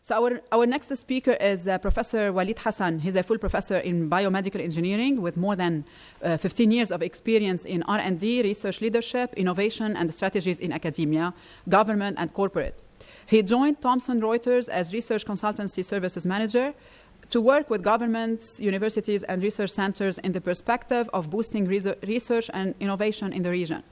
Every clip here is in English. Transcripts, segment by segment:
So our next speaker is Professor WalidHassan. He's a full professor in biomedical engineering with more than 15 years of experience in R&D, research leadership, innovation, and strategies in academia, government, and corporate. He joined Thomson Reuters as research consultancy services manager to work with governments, universities, and research centers in the perspective of boosting research and innovation in the region.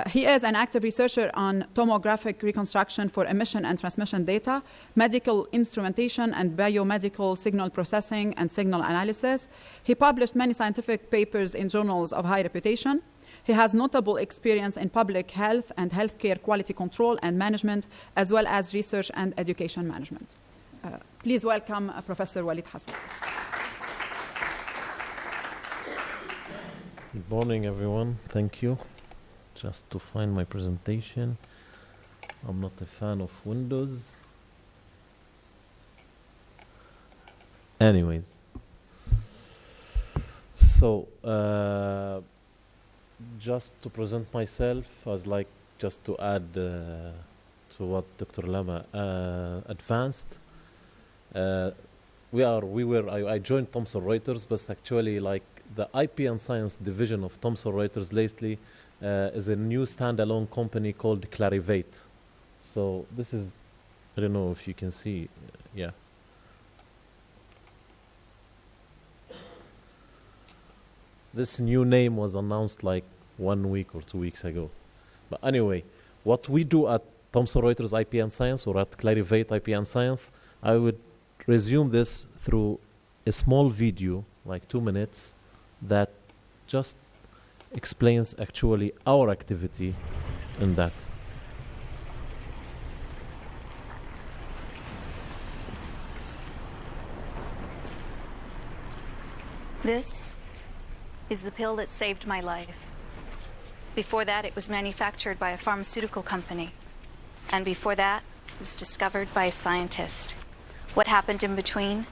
He is an active researcher on tomographic reconstruction for emission and transmission data, medical instrumentation and biomedical signal processing and signal analysis. He published many scientific papers in journals of high reputation. He has notable experience in public health and healthcare quality control and management, as well as research and education management. Please welcome Professor WalidHassan. Good morning, everyone. Thank you. Just to find my presentation. I'm not a fan of Windows. Anyways. So, just to present myself, I'd like just to add to what Dr. Lama advanced. I joined Thomson Reuters, but actually like the IP and science division of Thomson Reuters lately is a new standalone company called Clarivate. So this is, I don't know if you can see, yeah. This new name was announced like 1 week or 2 weeks ago. But anyway, what we do at Thomson Reuters IP and Science, or at Clarivate IP and Science, I would resume this through a small video, like 2 minutes, that just explains actually our activity in that. This is the pill that saved my life. Before that, it was manufactured by a pharmaceutical company. And before that, it was discovered by a scientist. What happened in between?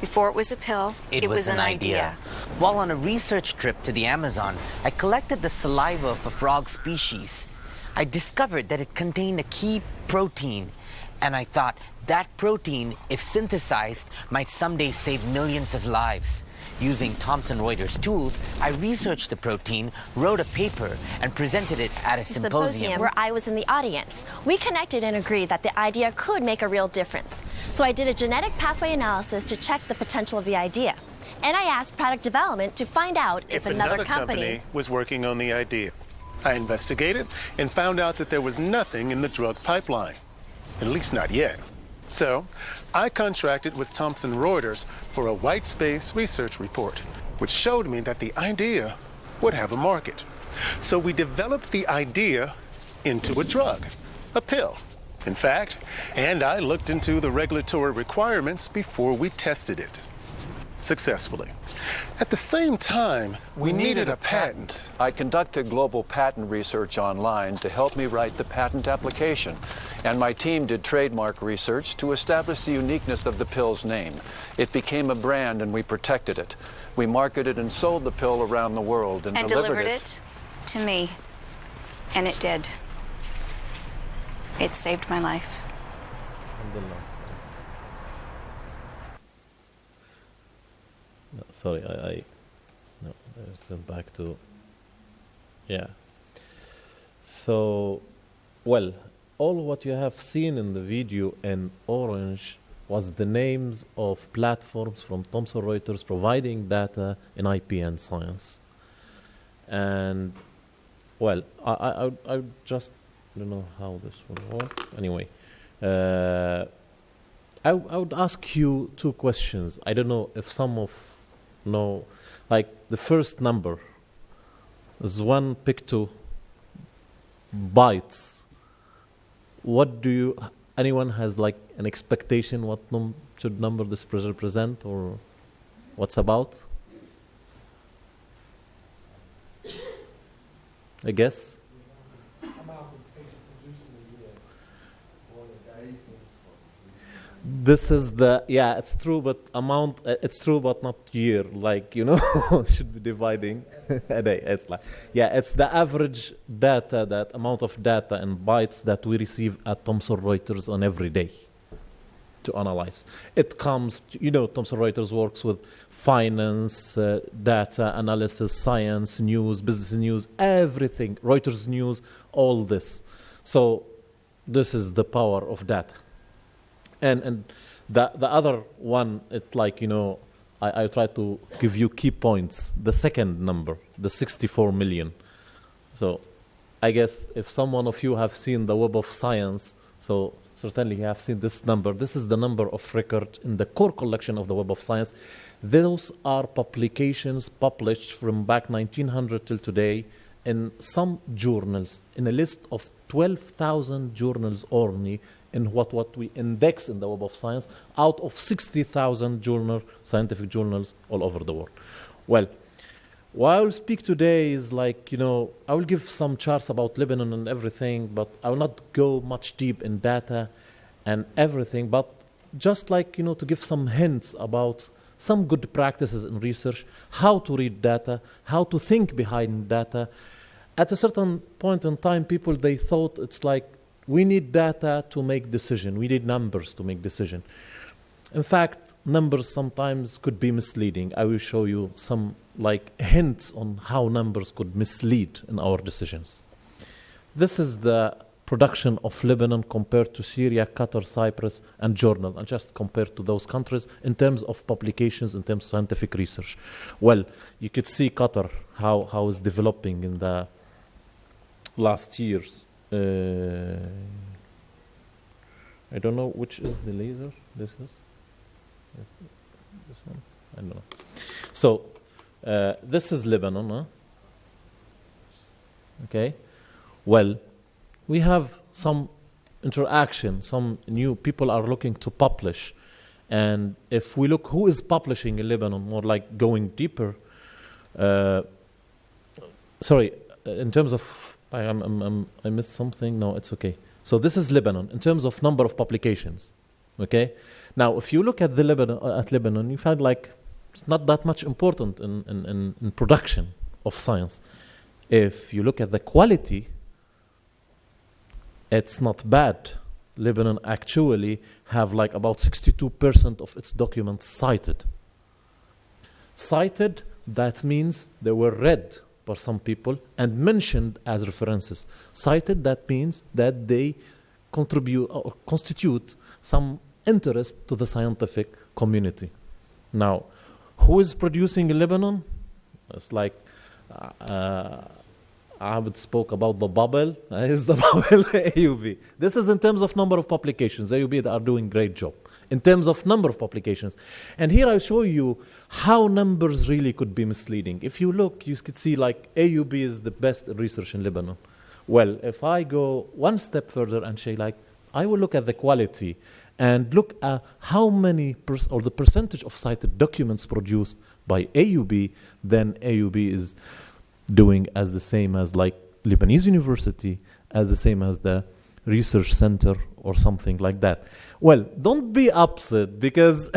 Before it was a pill, it was an idea. While on a research trip to the Amazon, I collected the saliva of a frog species. I discovered that it contained a key protein, and I thought that protein, if synthesized, might someday save millions of lives. Using Thomson Reuters tools, I researched the protein, wrote a paper, and presented it at a symposium where I was in the audience. We connected and agreed that the idea could make a real difference. So I did a genetic pathway analysis to check the potential of the idea. And I asked product development to find out if another company was working on the idea. I investigated and found out that there was nothing in the drug pipeline, at least not yet. So I contracted with Thomson Reuters for a white space research report, which showed me that the idea would have a market. So we developed the idea into a drug, a pill. In fact, and I looked into the regulatory requirements before we tested it successfully. At the same time, we needed a patent. I conducted global patent research online to help me write the patent application, and my team did trademark research to establish the uniqueness of the pill's name. It became a brand and we protected it. We marketed and sold the pill around the world and delivered it to me, and it did. It saved my life. No, sorry, no, there's back to, yeah. So, well, all what you have seen in the video in orange was the names of platforms from Thomson Reuters providing data in IP and science. And, well, I just don't know how this will work. Anyway, I would ask you 2 questions. I don't know if some of know, like the first number is 1 picto bytes. What do you, anyone has like an expectation what should number this represent or what's about? I guess. This is the, yeah, it's true, but amount, it's true, but not year, like, you know, should be dividing a day. It's like, yeah, it's the average data, that amount of data and bytes that we receive at Thomson Reuters on every day. to analyze. It comes, Thomson Reuters works with finance, data analysis, science, news, business news, everything, Reuters news, all this. So this is the power of data. And the other one, it's like, I try to give you key points. The second number, the 64 million. So I guess if someone of you have seen the Web of Science, so certainly you have seen this number. This is the number of record in the core collection of the Web of Science. Those are publications published from back 1900 till today in some journals, in a list of 12,000 journals only, in what we index in the Web of Science, out of 60,000 scientific journals all over the world. Well, what I will speak today is like, I will give some charts about Lebanon and everything, but I will not go much deep in data and everything, but just like, to give some hints about some good practices in research, how to read data, how to think behind data. At a certain point in time, people, they thought it's like, we need data to make decision. We need numbers to make decision. In fact, numbers sometimes could be misleading. I will show you some hints on how numbers could mislead in our decisions. This is the production of Lebanon compared to Syria, Qatar, Cyprus, and Jordan, and just compared to those countries in terms of publications, in terms of scientific research. Well, you could see Qatar, how it's developing in the last years. I don't know which is the laser. This is this one. I don't know. So this is Lebanon. Huh? Okay. Well, we have some interaction. Some new people are looking to publish, and if we look who is publishing in Lebanon, more like going deeper. Sorry, in terms of I missed something. No, it's okay. So this is Lebanon in terms of number of publications. Okay. Now, if you look at Lebanon, you find like it's not that much important in production of science. If you look at the quality, it's not bad. Lebanon actually have like about 62% of its documents cited. Cited, that means they were read by some people and mentioned as references. Cited, that means that they contribute or constitute some interest to the scientific community. Now, who is producing in Lebanon? It's like Abd spoke about the bubble. Is the bubble AUB? This is in terms of number of publications. AUB, they are doing a great job in terms of number of publications. And here I show you how numbers really could be misleading. If you look, you could see like AUB is the best research in Lebanon. Well, if I go one step further and say like, I will look at the quality and look at how many or the percentage of cited documents produced by AUB, then AUB is doing as the same as like Lebanese University, as the same as the research center or something like that. Well, don't be upset because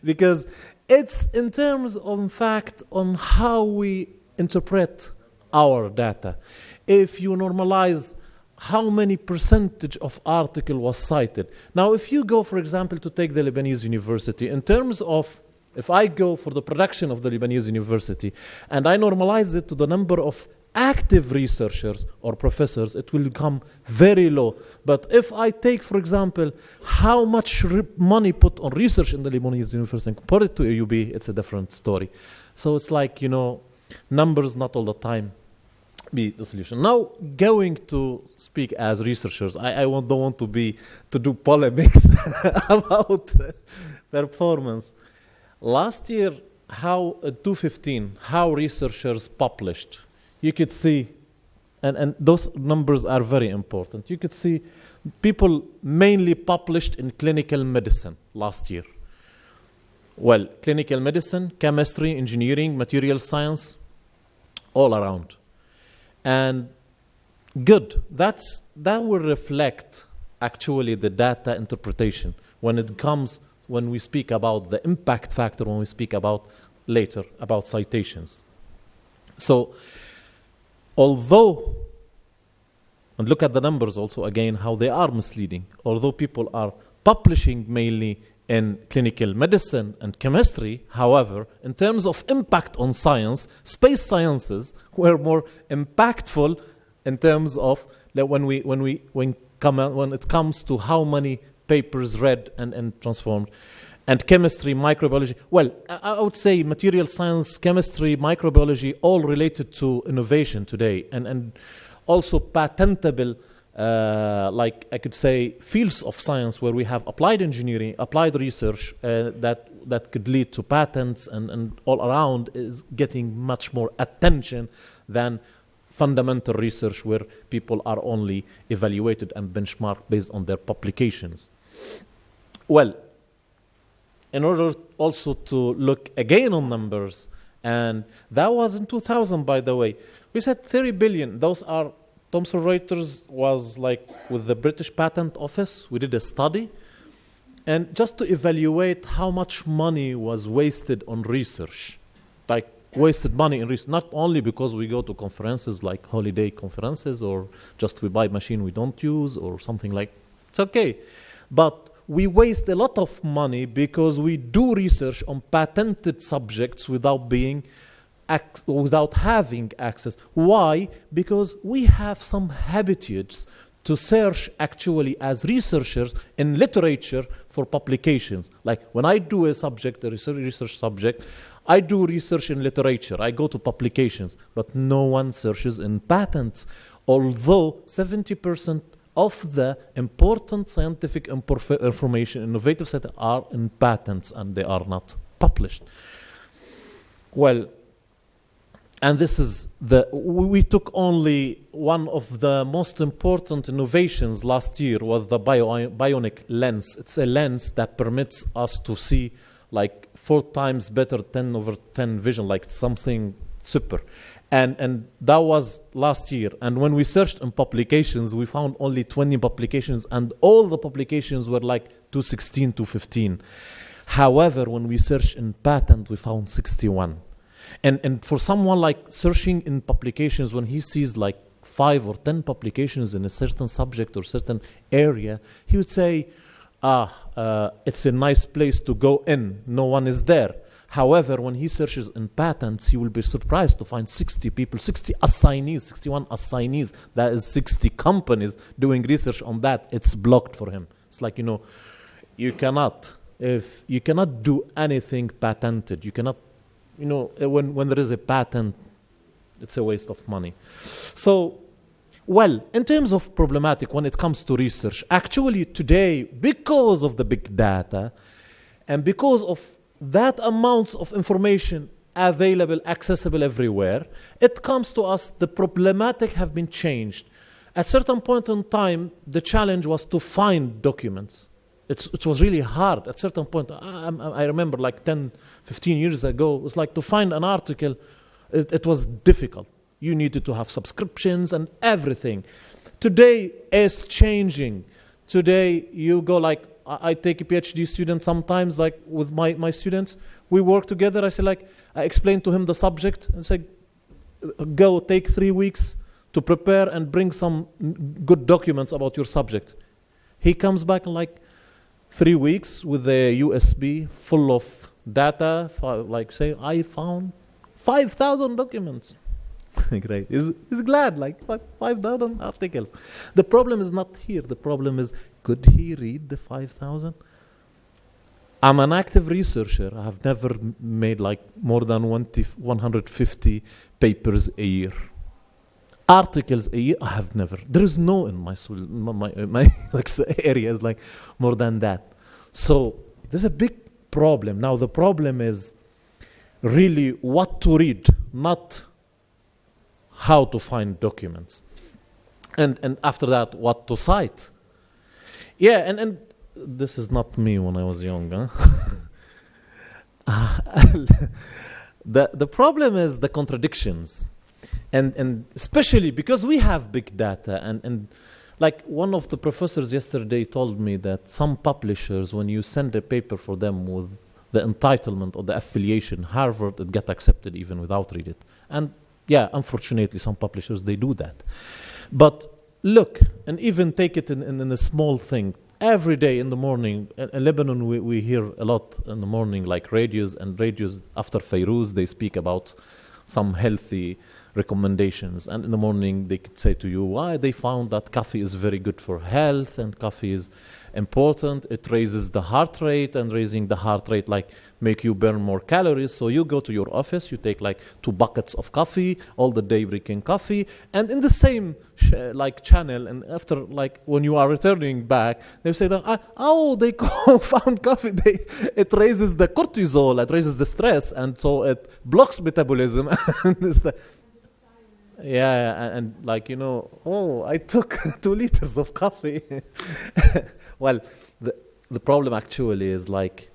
because it's in terms of in fact on how we interpret our data. If you normalize how many percentage of article was cited. Now, if you go, for example, to take the Lebanese University, in terms of, if I go for the production of the Lebanese University, and I normalize it to the number of active researchers or professors, it will become very low. But if I take, for example, how much money put on research in the Lebanese University and compare it to AUB, it's a different story. So it's like, numbers not all the time be the solution. Now, going to speak as researchers, I don't want to do polemics about performance. Last year, 2015, how researchers published, you could see, and those numbers are very important. You could see people mainly published in clinical medicine last year. Well, clinical medicine, chemistry, engineering, material science, all around. And good, that will reflect actually the data interpretation when we speak about the impact factor, when we speak about later about citations. So, and look at the numbers also again, how they are misleading. Although people are publishing mainly in clinical medicine and chemistry. However, in terms of impact on science, space sciences were more impactful in terms of when it comes to how many papers read and transformed. And chemistry, microbiology, well, I would say material science, chemistry, microbiology, all related to innovation today, and also patentable, like I could say, fields of science where we have applied engineering, applied research that could lead to patents and all around is getting much more attention than fundamental research where people are only evaluated and benchmarked based on their publications. Well, in order also to look again on numbers, and that was in 2000, by the way, we said 30 billion. Those are, Thomson Reuters was like with the British Patent Office, we did a study, and just to evaluate how much money was wasted on research, like wasted money in research, not only because we go to conferences like holiday conferences or just we buy machine we don't use or something like, it's okay, but we waste a lot of money because we do research on patented subjects without having access. Why? Because we have some habitudes to search actually as researchers in literature for publications. Like when I do a subject, a research subject, I do research in literature, I go to publications, but no one searches in patents, although 70% of the important scientific information, innovative science, are in patents and they are not published. Well, and this is we took only one of the most important innovations last year was the bionic lens. It's a lens that permits us to see like 4 times better 10/10 vision, like something super. And that was last year. And when we searched in publications, we found only 20 publications, and all the publications were like 216, 215. However, when we searched in patent, we found 61. And for someone like searching in publications, when he sees like 5 or 10 publications in a certain subject or certain area, he would say, it's a nice place to go in. No one is there. However, when he searches in patents, he will be surprised to find 60 people, 60 assignees, 61 assignees. That is 60 companies doing research on that. It's blocked for him. It's like, you cannot do anything patented. You cannot, when there is a patent, it's a waste of money. So, well, in terms of problematic when it comes to research, actually today, because of the big data and because of that amounts of information available, accessible everywhere, it comes to us, the problematic have been changed. At certain point in time, the challenge was to find documents. It was really hard. At certain point, I remember like 10, 15 years ago, it was like to find an article, it was difficult. You needed to have subscriptions and everything. Today is changing. Today you go like, I take a PhD student sometimes, like with my students, we work together. I say like, I explain to him the subject and say, go take 3 weeks to prepare and bring some good documents about your subject. He comes back in like 3 weeks with a USB full of data, like say, I found 5,000 documents. Great. He's glad, like 5,000 articles. The problem is not here. The problem is, could he read the 5,000? I'm an active researcher. I have never made like more than 150 papers a year. Articles a year, I have never. There is no in my like areas like more than that. So there's a big problem. Now the problem is really what to read, not how to find documents. And after that, what to cite. Yeah, and this is not me when I was young, huh? The problem is the contradictions. And especially because we have big data and like one of the professors yesterday told me that some publishers, when you send a paper for them with the entitlement or the affiliation, Harvard, it gets accepted even without reading it. And yeah, unfortunately, some publishers, they do that. But look, and even take it in a small thing. every day in the morning. In Lebanon, we hear a lot in the morning, like radios after Fairuz, they speak about some healthy recommendations. And in the morning, they could say to you why they found that coffee is very good for health and coffee is important. It raises the heart rate, and raising the heart rate like make you burn more calories. So you go to your office, you take like 2 buckets of coffee, all the day drinking coffee, and in the same like channel, and after like when you are returning back, they say, they found coffee. It raises the cortisol, it raises the stress, and so it blocks metabolism. And like, I took 2 liters of coffee. Well, the problem actually is like,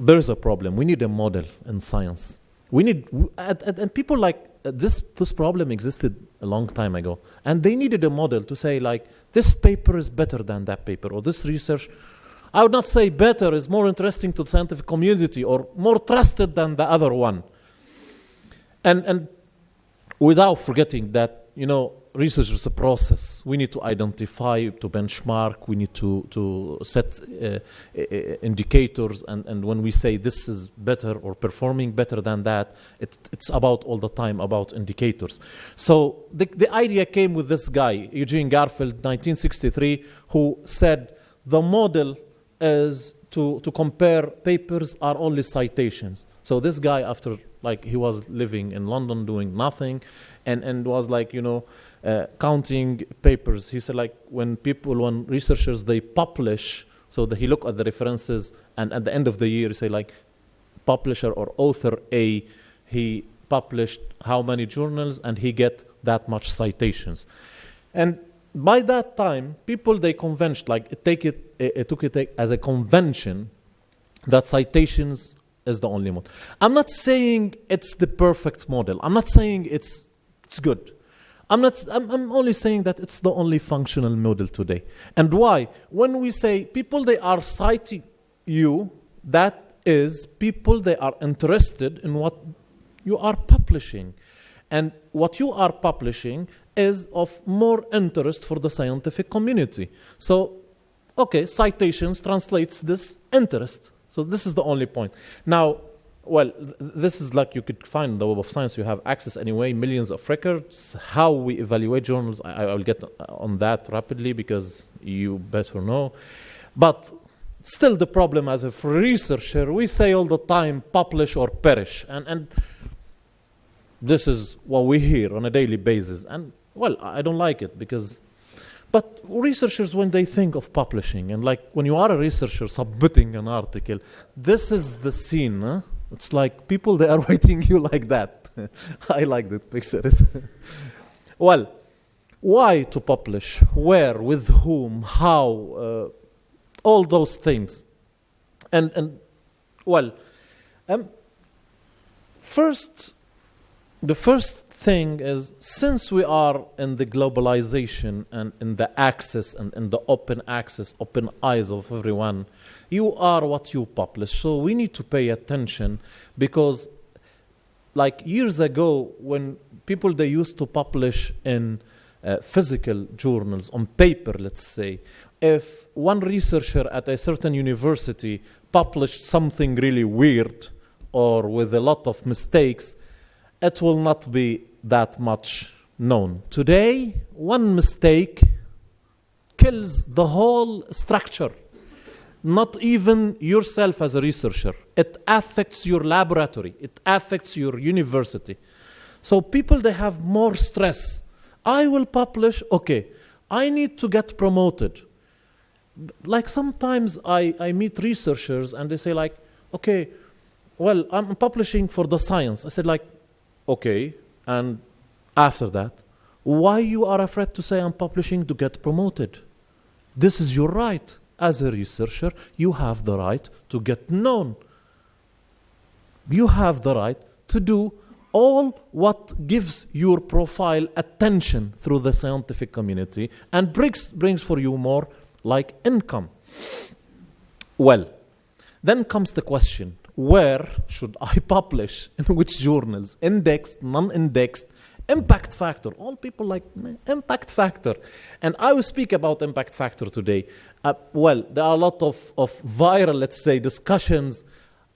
there is a problem. We need a model in science. We need, and people like, this problem existed a long time ago, and they needed a model to say like, this paper is better than that paper, or this research, I would not say better, is more interesting to the scientific community, or more trusted than the other one. And without forgetting that, research is a process. We need to identify, to benchmark, we need to set indicators, and when we say this is better or performing better than that, it's about all the time about indicators. So the idea came with this guy, Eugene Garfield, 1963, who said the model is to compare papers are only citations. So this guy, after like he was living in London doing nothing, and was like, counting papers. He said like when researchers, they publish, so he look at the references, and at the end of the year, he say like publisher or author A, he published how many journals, and he get that much citations. And by that time, people, they convenced, like it took it as a convention that citations is the only model. I'm not saying it's the perfect model. I'm not saying it's good. I'm only saying that it's the only functional model today. And why? When we say people, they are citing you, that is people, they are interested in what you are publishing. And what you are publishing is of more interest for the scientific community. So, okay, citations translates this interest. So this is the only point. Now, well, this is like you could find in the Web of Science. You have access anyway, millions of records. How we evaluate journals, I will get on that rapidly because you better know. But still the problem as a researcher, we say all the time, publish or perish. And this is what we hear on a daily basis. And, well, I don't like it because... But researchers, when they think of publishing, and like when you are a researcher submitting an article, this is the scene, huh? It's like people, they are waiting you like that. I like that picture. Well, why to publish? Where? With whom? How? All those things. And well, the first thing is, since we are in the globalization and in the access and in the open access, open eyes of everyone, you are what you publish. So we need to pay attention, because like years ago, when people, they used to publish in physical journals on paper, let's say, if one researcher at a certain university published something really weird or with a lot of mistakes, it will not be that much known. Today, one mistake kills the whole structure. Not even yourself as a researcher. It affects your laboratory. It affects your university. So people, they have more stress. I will publish, okay, I need to get promoted. Like sometimes I meet researchers and they say like, okay, well, I'm publishing for the science. I said like, okay, and after that, why you are afraid to say I'm publishing to get promoted? This is your right. As a researcher, you have the right to get known. You have the right to do all what gives your profile attention through the scientific community and brings for you more like income. Well, then comes the question, where should I publish? In which journals? Indexed, non-indexed, Impact factor. All people like impact factor. And I will speak about impact factor today. Well, there are a lot of viral, let's say, discussions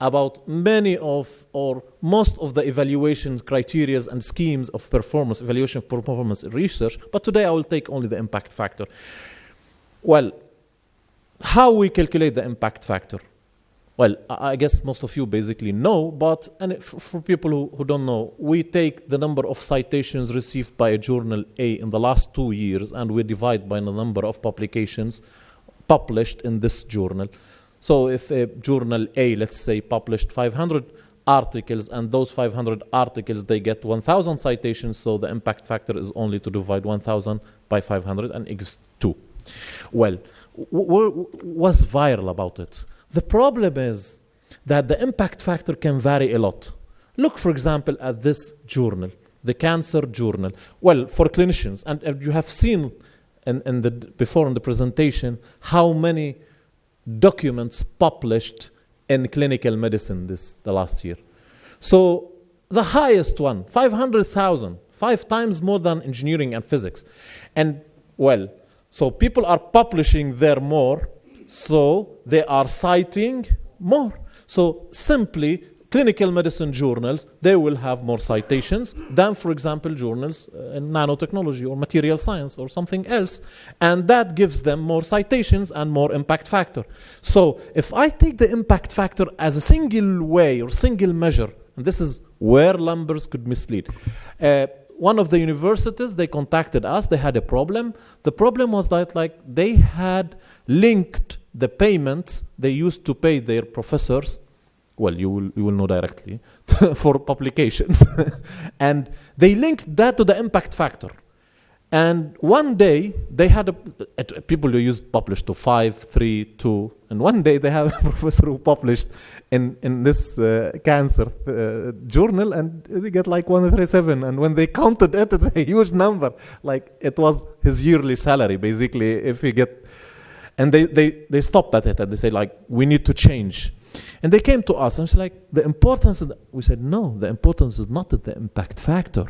about many of or most of the evaluation criteria and schemes of performance, evaluation of performance in research. But today I will take only the impact factor. Well, how we calculate the impact factor? Well, I guess most of you basically know, but for people who don't know, we take the number of citations received by a journal A in the last 2 years, and we divide by the number of publications published in this journal. So if a journal A, let's say, published 500 articles, and those 500 articles, they get 1,000 citations, so the impact factor is only to divide 1,000 by 500 and equals 2. Well, what's viral about it? The problem is that the impact factor can vary a lot. Look, for example, at this journal, the Cancer Journal. Well, for clinicians, and you have seen before in the presentation how many documents published in clinical medicine the last year. So the highest one, 500,000, 5 times more than engineering and physics. And, well, so people are publishing there more, so they are citing more. So simply, clinical medicine journals, they will have more citations than, for example, journals in nanotechnology or material science or something else. And that gives them more citations and more impact factor. So if I take the impact factor as a single way or single measure, and this is where numbers could mislead. One of the universities, they contacted us, they had a problem. The problem was that they had linked the payments they used to pay their professors, well, you will know directly, for publications. And they linked that to the impact factor. And one day, they had people who used published to 5, 3, 2, and one day they have a professor who published in this cancer journal, and they get 137, and when they counted it, it's a huge number. It was his yearly salary, basically, if he get... And they stopped at it, and they say, we need to change. And they came to us, and it's the importance... We said, no, the importance is not the impact factor.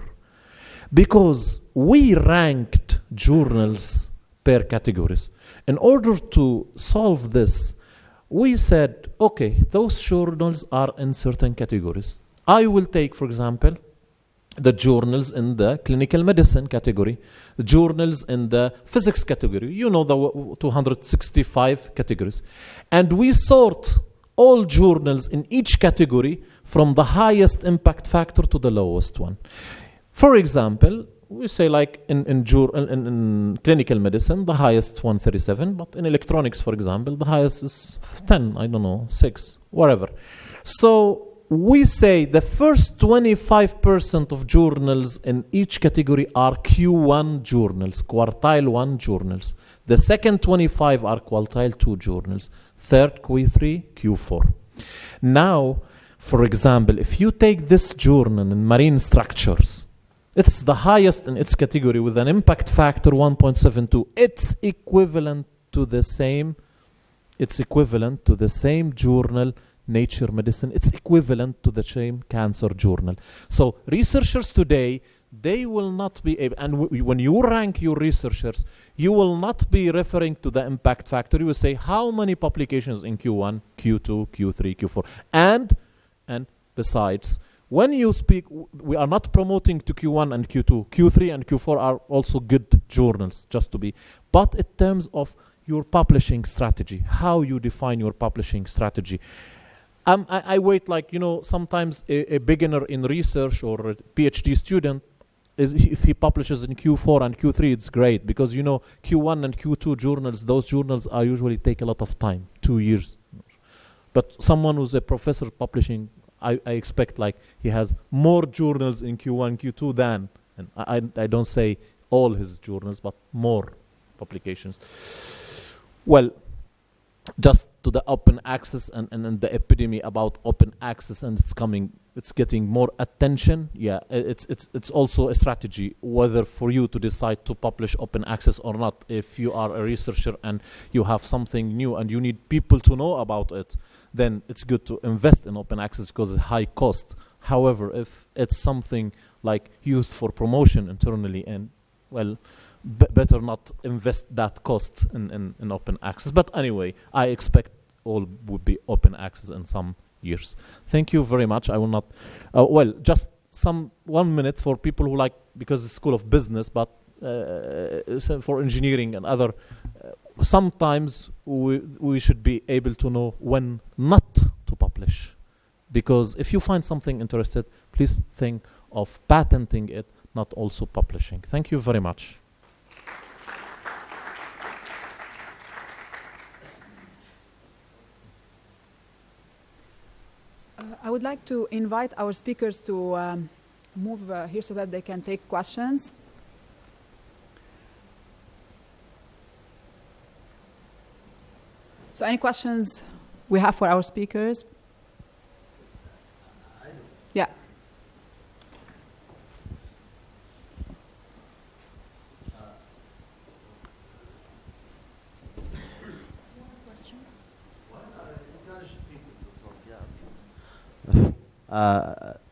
Because we ranked journals per categories. In order to solve this, we said, okay, those journals are in certain categories. I will take, for example, the journals in the clinical medicine category, the journals in the physics category, you know, the 265 categories. And we sort all journals in each category from the highest impact factor to the lowest one. For example, we say in clinical medicine, the highest 137, but in electronics, for example, the highest is 10, I don't know, 6, whatever. So we say the first 25% of journals in each category are Q1 journals, quartile 1 journals. The second 25 are quartile 2 journals. Third, Q3, Q4. Now, for example, if you take this journal in marine structures, it's the highest in its category with an impact factor 1.72. It's equivalent to the same journal, Nature Medicine. It's equivalent to the same cancer journal. So researchers today, they will not be able, and when you rank your researchers, you will not be referring to the impact factor. You will say how many publications in Q1, Q2, Q3, Q4. And besides, when you speak, we are not promoting to Q1 and Q2. Q3 and Q4 are also good journals, just to be. But in terms of your publishing strategy, how you define your publishing strategy. I wait sometimes a beginner in research or a PhD student, if he publishes in Q4 and Q3, it's great because, Q1 and Q2 journals, those journals are usually take a lot of time, 2 years. But someone who's a professor publishing, I expect he has more journals in Q1, Q2 than, and I don't say all his journals, but more publications. Well, just to the open access and the epidemic about open access, and it's getting more attention. Yeah, it's also a strategy whether for you to decide to publish open access or not. If you are a researcher and you have something new and you need people to know about it, then it's good to invest in open access because it's high cost. However, if it's something like used for promotion internally, and well, better not invest that cost in open access. But anyway, I expect all would be open access in some years. Thank you very much. I will not, well, just 1 minute for people who like, because it's School of Business, but for engineering and other, sometimes we should be able to know when not to publish. Because if you find something interested, please think of patenting it, not also publishing. Thank you very much. I would like to invite our speakers to move here so that they can take questions. So any questions we have for our speakers? Yeah.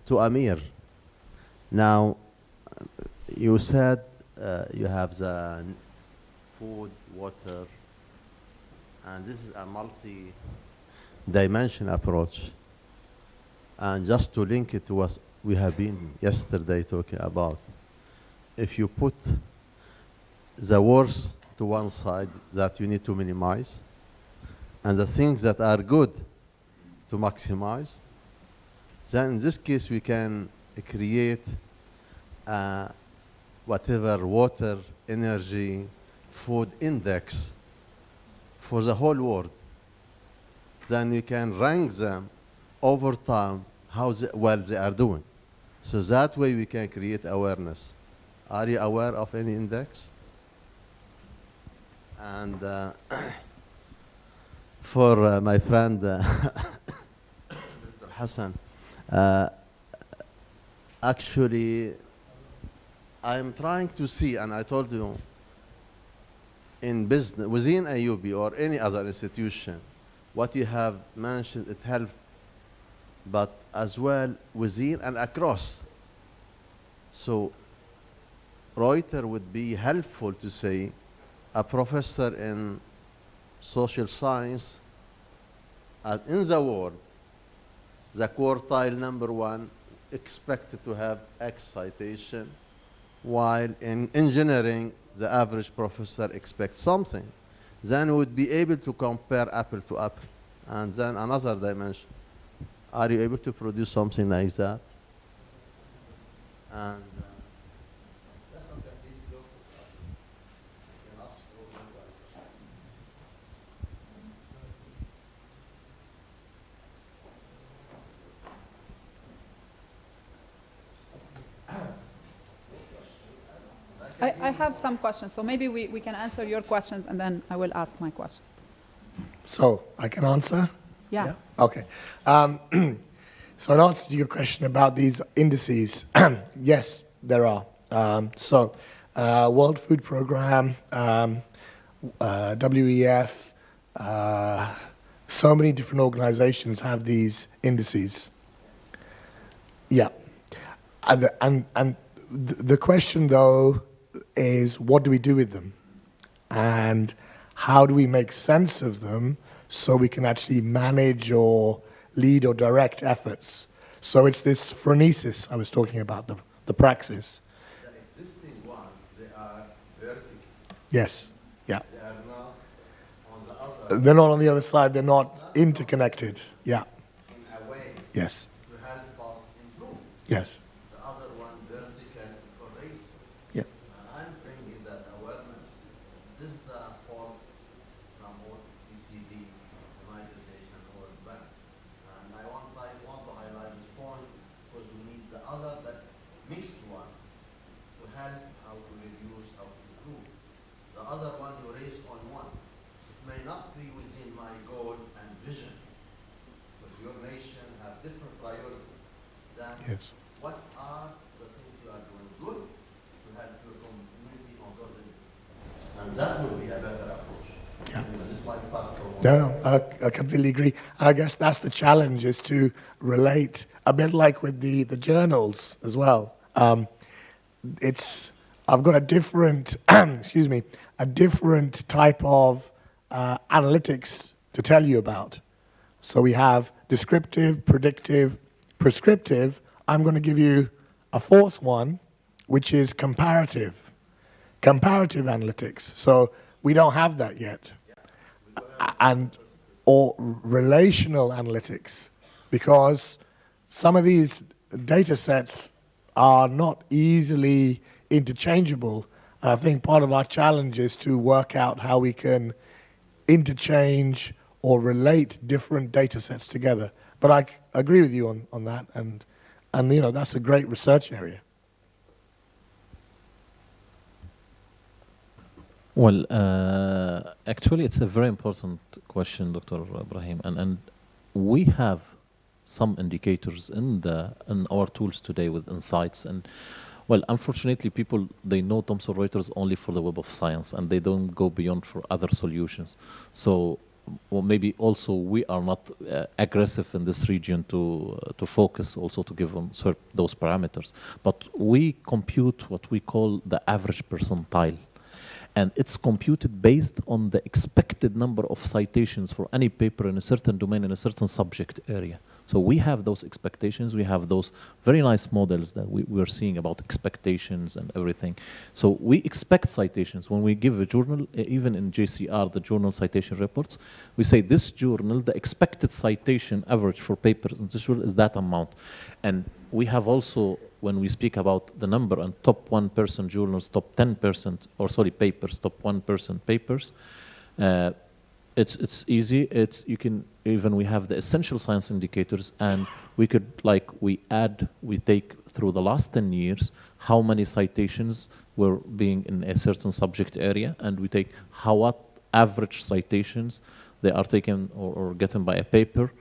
To Amir, now you said you have the food, water, and this is a multi-dimensional approach. And just to link it to what we have been yesterday talking about, if you put the worst to one side that you need to minimize, and the things that are good to maximize, then in this case we can create whatever water, energy, food index for the whole world. Then we can rank them over time how well they are doing. So that way we can create awareness. Are you aware of any index? And for my friend Dr. Hassan, actually I'm trying to see, and I told you, in business, within AUB or any other institution, what you have mentioned, it helped, but as well within and across. So Reuters would be helpful to say a professor in social science in the world, the quartile #1 expected to have X citation, while in engineering, the average professor expects something. Then we would be able to compare apple to apple. And then another dimension. Are you able to produce something like that? And that's something that needs to go. You can ask for I have some questions, so maybe we can answer your questions and then I will ask my question. So I can answer? Yeah. Okay. So in answer to your question about these indices, yes, there are. World Food Program, WEF, so many different organizations have these indices. Yeah. And the question, though, is what do we do with them? And how do we make sense of them so we can actually manage or lead or direct efforts? So it's this phronesis I was talking about, the praxis. The existing ones, they are vertical. Yes. Yeah. They are not on the other. They're not on the other side. They're not interconnected. Yeah. In a way. Yes. To help us improve. Yes. The other one vertical horizon. Yeah. And I'm bringing that awareness. This is a fault from OECD, United Nations World Bank. And I want to highlight this point because we need the other, that mixed one, to help how to reduce, how to improve. The other one you raise on one. It may not be within my goal and vision, because your nation have different priorities. Then Yes. what are the things you are doing good to help your community on those limits? And that will be a better approach. Yeah. This is my part. No, I completely agree. I guess that's the challenge, is to relate a bit like with the journals as well. I've got a different, excuse me, a different type of analytics to tell you about. So we have descriptive, predictive, prescriptive. I'm going to give you a fourth one, which is comparative analytics. So we don't have that yet. Or relational analytics, because some of these data sets are not easily interchangeable. And I think part of our challenge is to work out how we can interchange or relate different data sets together. But I agree with you on that, and that's a great research area. Well, actually, it's a very important question, Dr. Ibrahim, and we have some indicators in our tools today with insights. And well, unfortunately, people, they know Thomson Reuters only for the Web of Science, and they don't go beyond for other solutions. So, well, maybe also we are not aggressive in this region to focus also to give them those parameters. But we compute what we call the average percentile. And it's computed based on the expected number of citations for any paper in a certain domain in a certain subject area. So we have those expectations. We have those very nice models that we're seeing about expectations and everything. So we expect citations. When we give a journal, even in JCR, the journal citation reports, we say this journal, the expected citation average for papers in this journal is that amount. And we have also, when we speak about the number and top 1% journals, top 10%, or sorry, papers, top 1% papers, it's easy. You can even, we have the essential science indicators, and we could, we take through the last 10 years how many citations were being in a certain subject area, and we take what average citations they are taken or gotten by a paper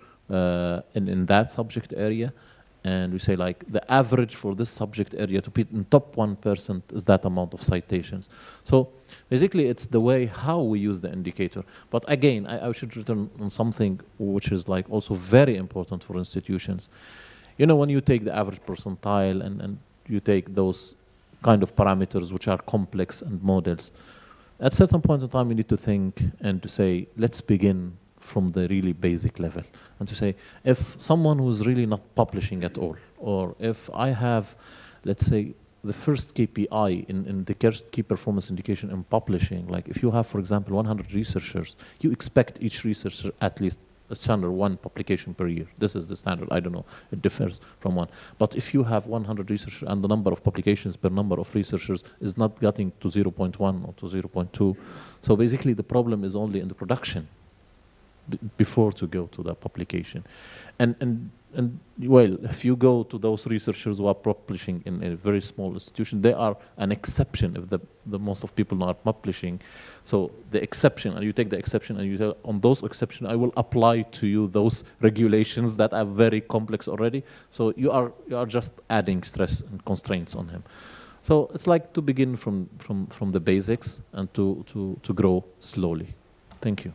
in that subject area. And we say the average for this subject area to be in top 1% is that amount of citations. So basically it's the way how we use the indicator. But again, I should return on something which is also very important for institutions. When you take the average percentile and you take those kind of parameters which are complex and models, at a certain point in time you need to think and to say, let's begin from the really basic level, and to say, if someone who's really not publishing at all, or if I have, let's say, the first KPI in the key performance indication in publishing, if you have, for example, 100 researchers, you expect each researcher at least a standard 1 publication per year. This is the standard. I don't know. It differs from one. But if you have 100 researchers and the number of publications per number of researchers is not getting to 0.1 or to 0.2, so basically the problem is only in the production before to go to the publication. And well, if you go to those researchers who are publishing in a very small institution, they are an exception if the most of people are publishing. So the exception, and you take the exception and you tell, on those exceptions, I will apply to you those regulations that are very complex already. So you are just adding stress and constraints on him. So it's to begin from the basics and to grow slowly. Thank you.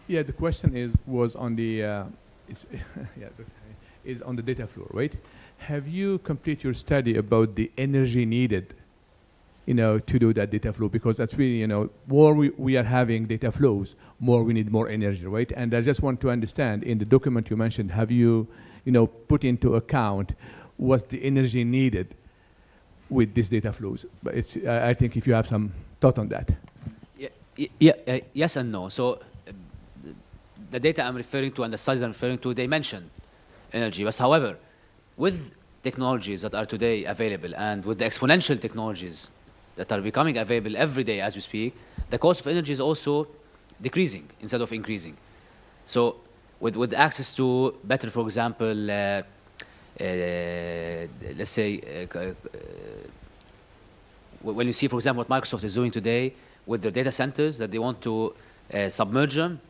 Yeah, the question was on the is on the data flow, right? Have you completed your study about the energy needed, to do that data flow? Because that's really, more we are having data flows, more we need more energy, right? And I just want to understand, in the document you mentioned, have you, put into account what's the energy needed with these data flows? But it's, I think if you have some thought on that. Yes and no. So the data I'm referring to and the studies I'm referring to, they mention energy. But however, with technologies that are today available and with the exponential technologies that are becoming available every day as we speak, the cost of energy is also decreasing instead of increasing. So with access to better, for example, let's say, when you see, for example, what Microsoft is doing today with their data centers, that they want to submerge them,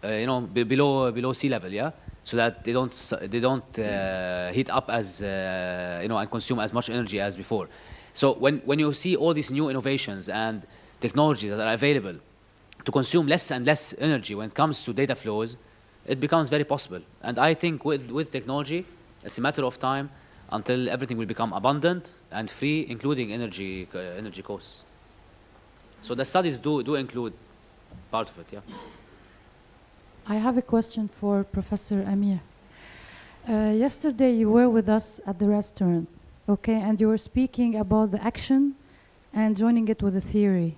below sea level, yeah, so that they don't heat up as and consume as much energy as before. So when you see all these new innovations and technologies that are available to consume less and less energy when it comes to data flows, it becomes very possible. And I think with technology, it's a matter of time until everything will become abundant and free, including energy costs. So the studies do include part of it, yeah. I have a question for Professor Amir. Yesterday you were with us at the restaurant, okay, and you were speaking about the action and joining it with a theory.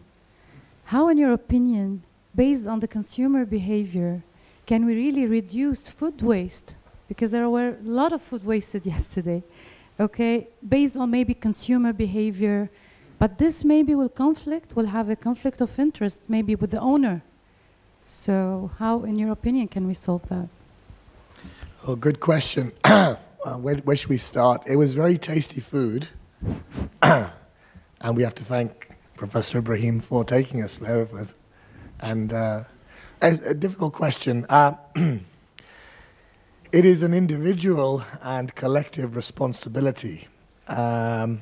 How, in your opinion, based on the consumer behavior, can we really reduce food waste? Because there were a lot of food wasted yesterday, okay, based on maybe consumer behavior, but this maybe will have a conflict of interest maybe with the owner. So how, in your opinion, can we solve that? Oh, good question. Where should we start? It was very tasty food, and we have to thank Professor Ibrahim for taking us there. And a difficult question. It is an individual and collective responsibility. And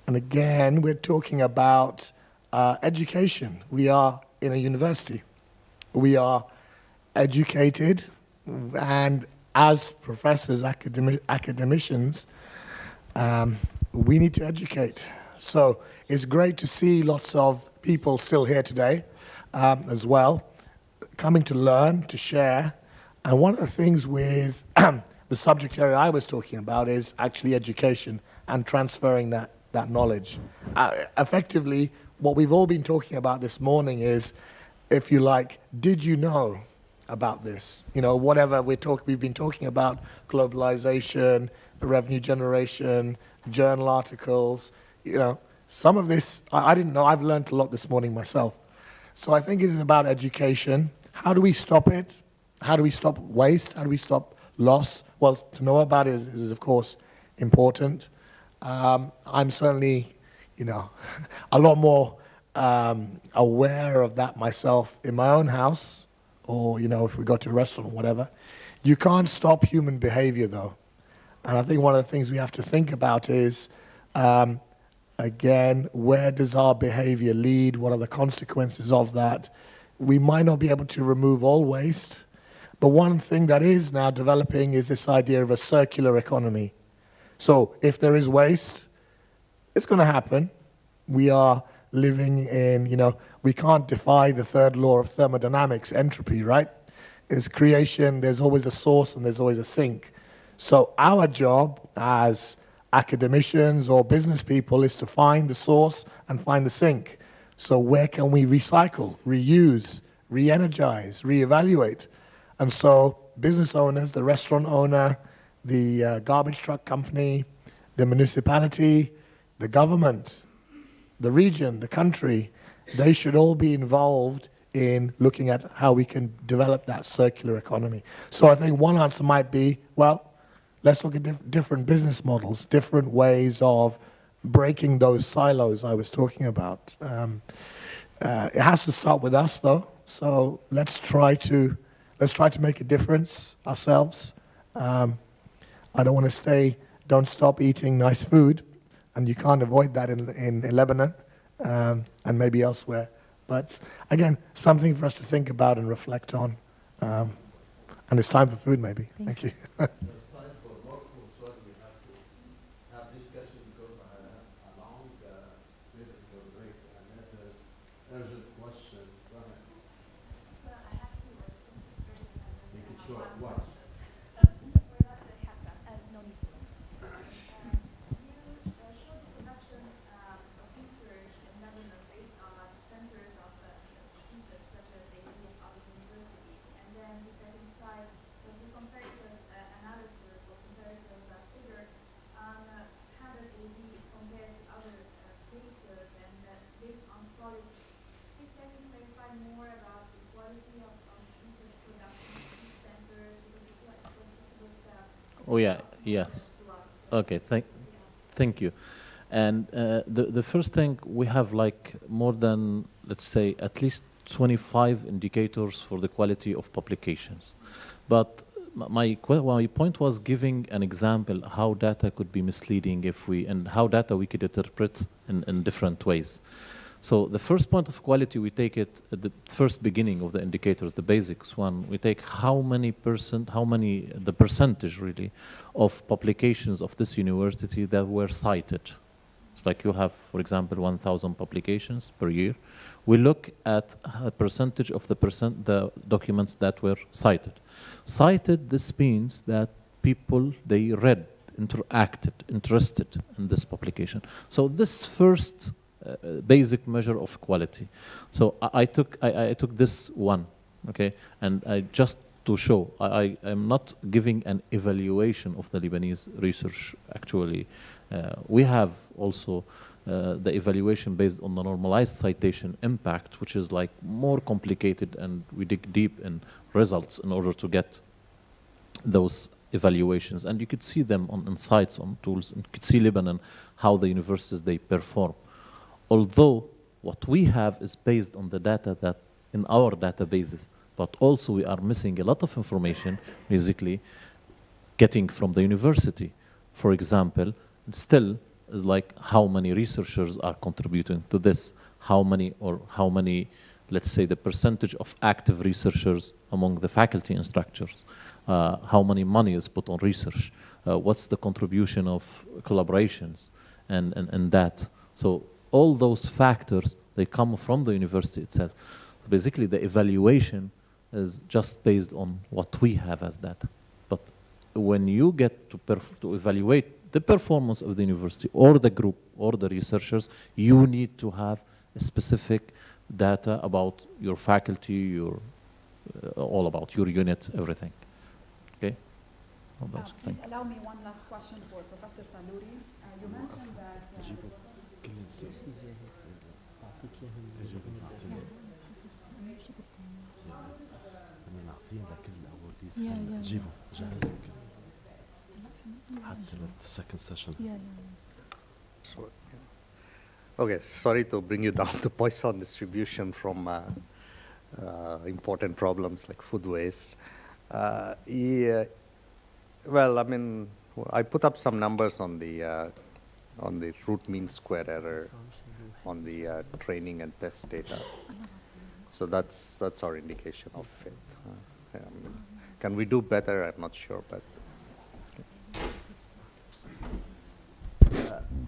again, we're talking about education. We are in a university. We are educated, and as professors, academicians, we need to educate. So it's great to see lots of people still here today as well, coming to learn, to share. And one of the things with the subject area I was talking about is actually education and transferring that knowledge. Effectively, what we've all been talking about this morning is, if you like, did you know about this? You know, whatever we've been talking about, globalization, revenue generation, journal articles, you know, some of this, I didn't know. I've learned a lot this morning myself. So I think it is about education. How do we stop it? How do we stop waste? How do we stop loss? Well, to know about it is of course, important. I'm certainly, you know, a lot more aware of that myself in my own house, or, you know, if we go to a restaurant or whatever. You can't stop human behavior, though. And I think one of the things we have to think about is, again, where does our behavior lead? What are the consequences of that? We might not be able to remove all waste, but one thing that is now developing is this idea of a circular economy. So if there is waste, it's going to happen. We are living in, you know, we can't defy the third law of thermodynamics, entropy, right? There's creation, there's always a source, and there's always a sink. So our job as academicians or business people is to find the source and find the sink. So where can we recycle, reuse, re-energize, reevaluate? And so business owners, the restaurant owner, the garbage truck company, the municipality, the government, the region, the country, they should all be involved in looking at how we can develop that circular economy. So I think one answer might be, well, let's look at different business models, different ways of breaking those silos I was talking about. It has to start with us, though. So let's try to make a difference ourselves. I don't want to don't stop eating nice food, and you can't avoid that in Lebanon and maybe elsewhere. But again, something for us to think about and reflect on. And it's time for food, maybe. Thank you. Oh yeah, yes. Okay, thank you. And the first thing, we have like more than, let's say, at least 25 indicators for the quality of publications. But my point was giving an example how data could be misleading and how data we could interpret in different ways. So the first point of quality, we take it at the first beginning of the indicators, the basics one. We take the percentage really of publications of this university that were cited. It's like you have, for example, 1,000 publications per year. We look at a percentage of the documents that were cited. Cited, this means that people, they read, interacted, interested in this publication. So this first basic measure of quality. So I took this one, okay, and just to show, I am not giving an evaluation of the Lebanese research. Actually, we have also the evaluation based on the normalized citation impact, which is like more complicated, and we dig deep in results in order to get those evaluations. And you could see them on sites, on tools, and you could see Lebanon, how the universities, they perform. Although what we have is based on the data that in our databases, but also we are missing a lot of information, basically, getting from the university. For example, still is like how many researchers are contributing to this, how many, let's say, the percentage of active researchers among the faculty instructors, how many money is put on research, what's the contribution of collaborations, and that. So all those factors, they come from the university itself. Basically, the evaluation is just based on what we have as data. But when you get to evaluate the performance of the university or the group or the researchers, you need to have a specific data about your faculty, all about your unit, everything. Okay? Please allow me one last question for Professor Talouri. You mentioned that... The second session. Okay, sorry to bring you down to Poisson distribution from important problems like food waste. Well, I mean, I put up some numbers on the root mean square error on the training and test data. So that's our indication of it. Can we do better? I'm not sure, but.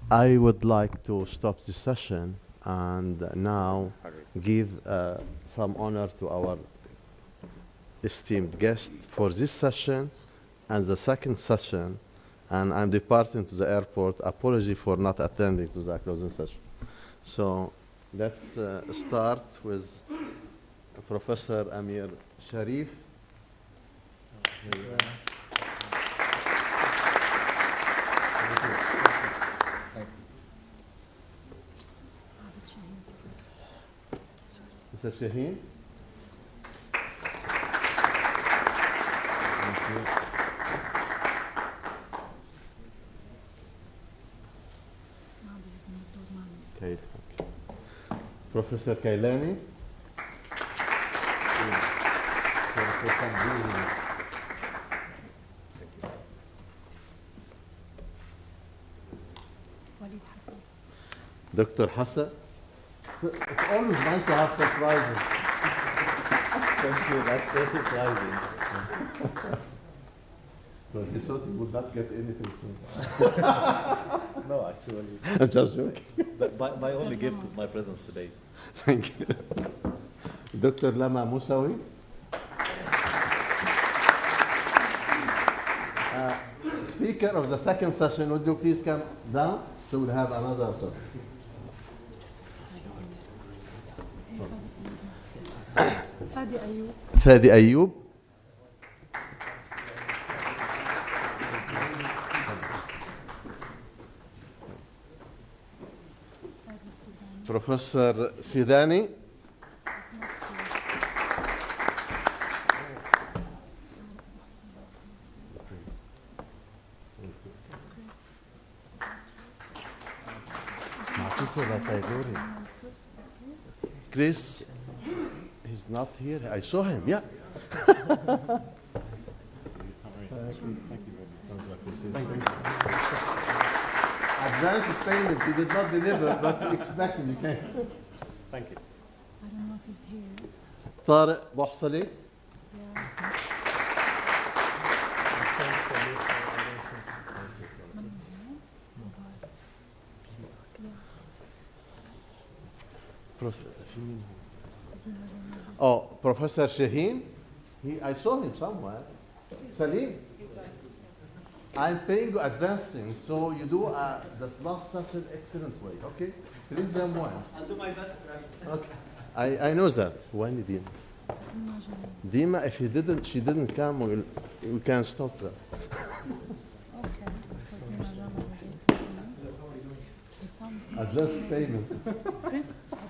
I would like to stop the session and now give some honor to our esteemed guest for this session and the second session, and I'm departing to the airport. Apology for not attending to the closing session. So let's start with Professor Amir Sharif. Mr. Shaheen. Thank you. Okay. Professor Kailani. WalidHassan. Dr. Hassan. It's always nice to have surprises. Thank you, that's so surprising. Because he thought he would not get anything soon. No, actually. I'm just joking. My only gift is my presence today. Thank you. Dr. Lama Musawi. Speaker of the second session, would you please come down? So we'll have another session. Fadi Ayoub. Fadi Ayoub. Professor Sidani. Chris, he's not here. I saw him, yeah. Thank you very much. Advanced payment, he did not deliver, but we expect him. Thank you. I don't know if he's here. طارق بوحصلي. Oh, Professor Shaheen. I saw him somewhere. Salim. I'm paying you advancing, so you do the last session excellent way. Okay, please them one. I'll do my best, right? Okay, I know that. When did Dima, if she didn't come, we can stop that. Advance payment.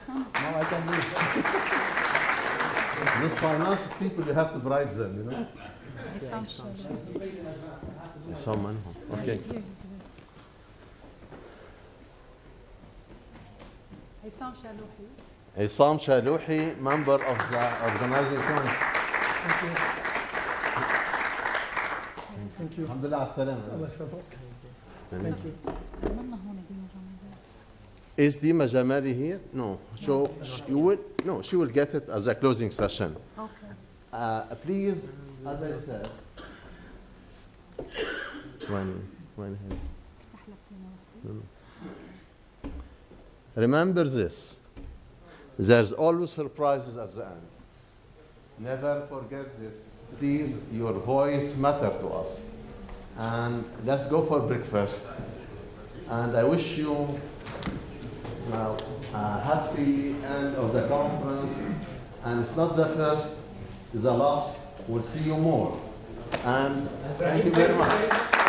Now I can leave. These finance people, you have to bribe them, you know. Someone. Okay. Isam Shaluhi, member of the organizing committee. Thank you. Alhamdulillah, as-salam. Thank you. Is Dima Jamali here? No. So she will get it as a closing session. Okay. Please, as I said, remember this. There's always surprises at the end. Never forget this. Please, your voice matters to us. And let's go for breakfast. And I wish you now a happy end of the conference. And it's not the first, it's the last. We'll see you more. And thank you very much.